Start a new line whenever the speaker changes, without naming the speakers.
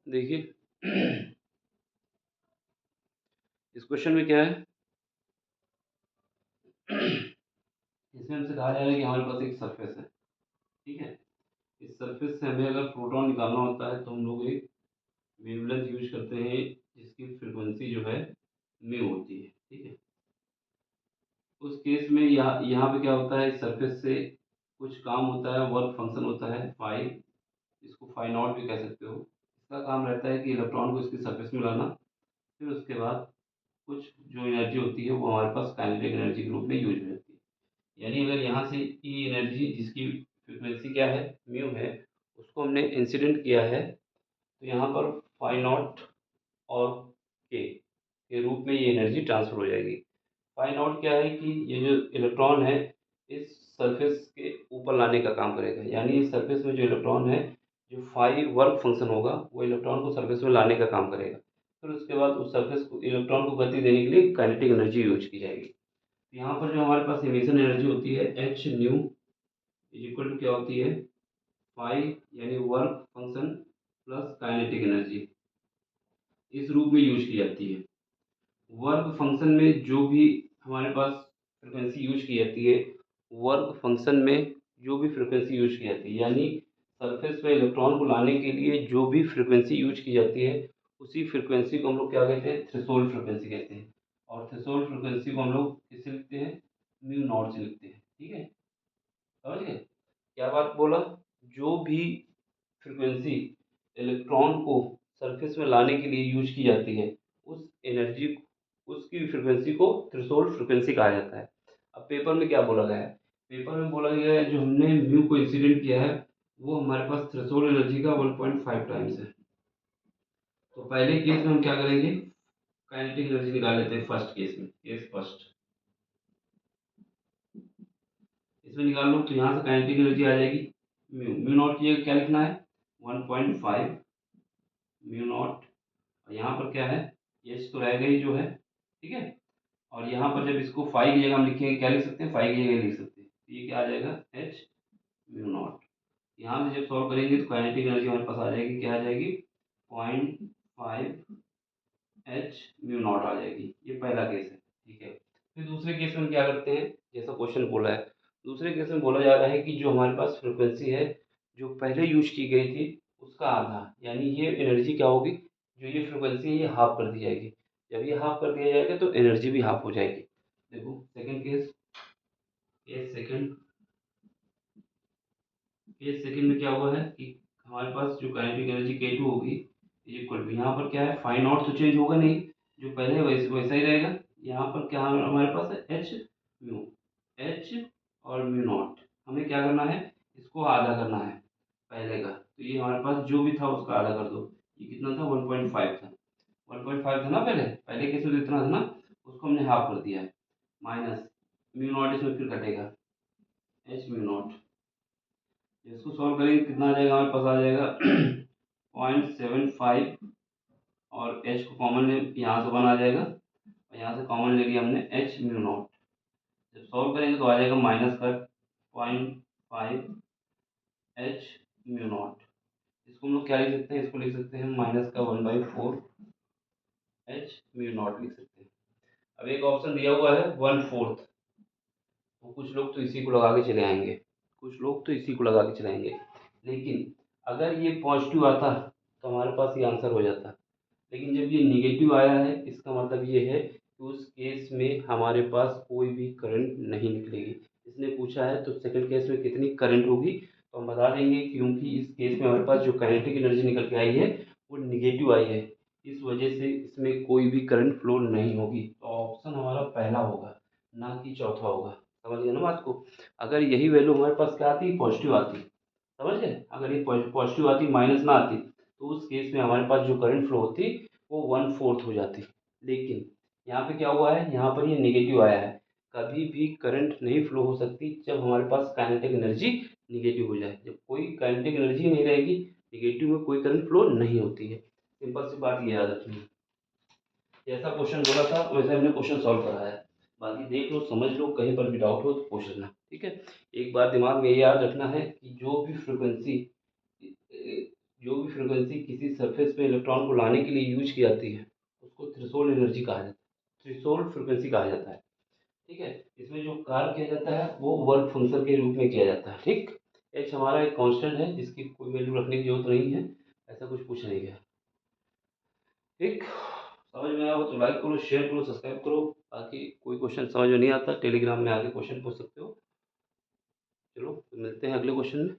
देखिए इस क्वेश्चन में क्या है इसमें हमसे कहा जा रहा है कि हमारे पास एक सरफेस है, ठीक है। इस सरफेस से हमें अगर प्रोटॉन निकालना होता है तो हम लोग एक वेवलेंथ यूज करते हैं जिसकी फ्रीक्वेंसी जो है म्यू होती है, ठीक है। उस केस में यहाँ यहाँ पे क्या होता है, इस सरफेस से कुछ काम होता है, वर्क फंक्शन होता है फाई, इसको फाई नॉट भी कह सकते हो। इसका काम रहता है कि इलेक्ट्रॉन को इसकी सरफेस में लाना, फिर उसके बाद कुछ जो एनर्जी होती है वो हमारे पास काइनेटिक एनर्जी के रूप में यूज में होती है। यानी अगर यहाँ से ई एनर्जी जिसकी फ्रिक्वेंसी क्या है म्यू है, उसको हमने इंसिडेंट किया है तो यहाँ पर फाई नॉट और के रूप में ये एनर्जी ट्रांसफर हो जाएगी। फाई नॉट क्या है कि ये जो इलेक्ट्रॉन है इस सरफेस के ऊपर लाने का काम करेगा, यानी इस सरफेस में जो इलेक्ट्रॉन है, जो फाई वर्क फंक्शन होगा वो इलेक्ट्रॉन को सरफेस में लाने का काम करेगा। फिर उसके बाद उस सरफेस को इलेक्ट्रॉन को गति देने के लिए काइनेटिक एनर्जी यूज की जाएगी। यहाँ पर जो हमारे पास इमिशन एनर्जी होती है H nu is equal to क्या होती है, फाई यानी work function plus kinetic energy, इस रूप में यूज की जाती है। वर्क फंक्शन में जो भी हमारे पास फ्रिक्वेंसी यूज की जाती है, वर्क फंक्शन में जो भी फ्रिक्वेंसी यूज की जाती है, यानी सरफेस पे इलेक्ट्रॉन को लाने के लिए जो भी फ्रिक्वेंसी यूज की जाती है, उसी फ्रिक्वेंसी को हम लोग क्या कहते हैं, थ्रेशोल्ड फ्रिक्वेंसी कहते हैं। और थ्रेशोल्ड फ्रिक्वेंसी को हम लोग किससे लिखते हैं, म्यू नॉट से लिखते हैं, ठीक है। समझ गए क्या बात बोला, जो भी फ्रिक्वेंसी इलेक्ट्रॉन को सरफेस में लाने के लिए यूज की जाती है, उस एनर्जी उसकी फ्रिक्वेंसी को थ्रेशोल्ड फ्रिक्वेंसी कहा जाता है। अब पेपर में क्या बोला गया है, पेपर में बोला गया है जो हमने म्यू को इंसिडेंट किया है वो हमारे पास थ्रेशोल्ड एनर्जी का 1.5 टाइम्स है। तो पहले केस में हम क्या करेंगे, काइनेटिक एनर्जी निकाल लेते हैं फर्स्ट केस में, केस फर्स्ट इसमें निकाल लो तो यहाँ से काइनेटिक एनर्जी आ जाएगी म्यू, म्यू नॉट की जगह क्या लिखना है 1.5 म्यू नॉट, और यहाँ पर क्या है, एच तो रहेगा ही जो है, ठीक है। और यहाँ पर जब इसको फाइव की जगह हम लिखेंगे क्या लिख सकते हैं, फाइव की जगह लिख सकते हैं, तो ये क्या आ जाएगा एच म्यू नॉट। यहाँ से जब सॉल्व करेंगे तो काइनेटिक एनर्जी हमारे पास आ जाएगी, क्या आ जाएगी 0.5 एच म्यू नॉट आ जाएगी। ये पहला केस है, ठीक है। फिर दूसरे केस में हम क्या करते हैं, जैसा क्वेश्चन बोला है, दूसरे केस में बोला जा रहा है कि जो हमारे पास फ्रिक्वेंसी है जो पहले यूज की गई थी उसका आधा, यानी ये एनर्जी क्या होगी, जो ये फ्रिक्वेंसी है ये हाफ कर दी जाएगी। जब ये हाफ कर दिया जाएगा तो एनर्जी भी हाफ हो जाएगी। देखो second case, case second, case second में क्या हुआ है कि हमारे पास जो काइनेटिक एनर्जी K2 होगी इक्वल टू, यहाँ पर क्या है फाई नॉट तो चेंज होगा नहीं, जो पहले है वैसे वैसा ही रहेगा। यहाँ पर क्या हमारे पास है एच म्यू, एच और म्यू नॉट, हमें क्या करना है, इसको आधा करना है पहले का, तो ये हमारे पास जो भी था उसका आधा कर दो। ये कितना था 1.5 था, 1.5 था ना, पहले पहले केस में तो इतना था ना, उसको हमने हाफ कर दिया है, माइनस म्यू नॉट इसमें फिर कटेगा एच म्यू नॉट। इसको सॉल्व करेंगे कितना आ जाएगा, हमारे पास आ जाएगा 0.75, और एच को कॉमन ले यहाँ से 1 आ जाएगा और यहाँ से कॉमन ले लिया हमने एच म्यू नॉट। जब सॉल्व करेंगे तो आ जाएगा माइनस का 0.5 एच म्यू नॉट। इसको हम लोग क्या लिख सकते हैं, इसको लिख सकते हैं माइनस का 1/4 एच म्यू नॉट लिख सकते हैं। अब एक ऑप्शन दिया हुआ है 1/4, तो कुछ लोग तो इसी को लगा के चले आएंगे, कुछ लोग तो इसी को लगा के चले आएंगे, लेकिन अगर ये पॉजिटिव आता तो हमारे पास ये आंसर हो जाता। लेकिन जब ये निगेटिव आया है इसका मतलब ये है कि उस केस में हमारे पास कोई भी करंट नहीं निकलेगी। इसने पूछा है तो सेकंड केस में कितनी करंट होगी, तो हम बता देंगे क्योंकि इस केस में हमारे पास जो काइनेटिक एनर्जी निकल के आई है वो निगेटिव आई है, इस वजह से इसमें कोई भी करंट फ्लो नहीं होगी, तो ऑप्शन हमारा पहला होगा ना कि चौथा होगा। समझ गए ना बात को, अगर यही वैल्यू हमारे पास क्या आती, पॉजिटिव आती, समझ गए, अगर ये पॉजिटिव आती माइनस ना आती तो उस केस में हमारे पास जो करंट फ्लो होती वो 1/4 हो जाती। लेकिन यहाँ पे क्या हुआ है, यहाँ पर ये नेगेटिव आया है, कभी भी करंट नहीं फ्लो हो सकती जब हमारे पास काइनेटिक एनर्जी निगेटिव हो जाए। जब कोई काइनेटिक एनर्जी नहीं रहेगी निगेटिव में कोई करंट फ्लो नहीं होती है। सिंपल सी बात ये याद रखनी है, जैसा क्वेश्चन बोला था वैसे हमने क्वेश्चन सॉल्व करा है। बाकी देख लो समझ लो, कहीं पर भी डाउट हो तो पूछ लेना, ठीक है। एक बात दिमाग में ये याद रखना है कि जो भी फ्रिक्वेंसी जो भी फ्रीक्वेंसी किसी सरफेस पे इलेक्ट्रॉन को लाने के लिए यूज की जाती है उसको थ्रेशोल्ड एनर्जी कहा जाता है, थ्रेशोल्ड फ्रीक्वेंसी कहा जाता है। ठीक है, इसमें जो कार्य किया जाता है वो वर्क फंक्शन के रूप में किया जाता है। ठीक, एच हमारा एक कांस्टेंट है जिसकी कोई वैल्यू रखने की जरूरत नहीं है, ऐसा कुछ पूछा नहीं गया। ठीक, समझ में आया हो तो लाइक करो, शेयर करो, सब्सक्राइब करो। बाकी कोई क्वेश्चन समझ में नहीं आता टेलीग्राम में आके क्वेश्चन पूछ सकते हो। चलो, तो मिलते हैं अगले क्वेश्चन में।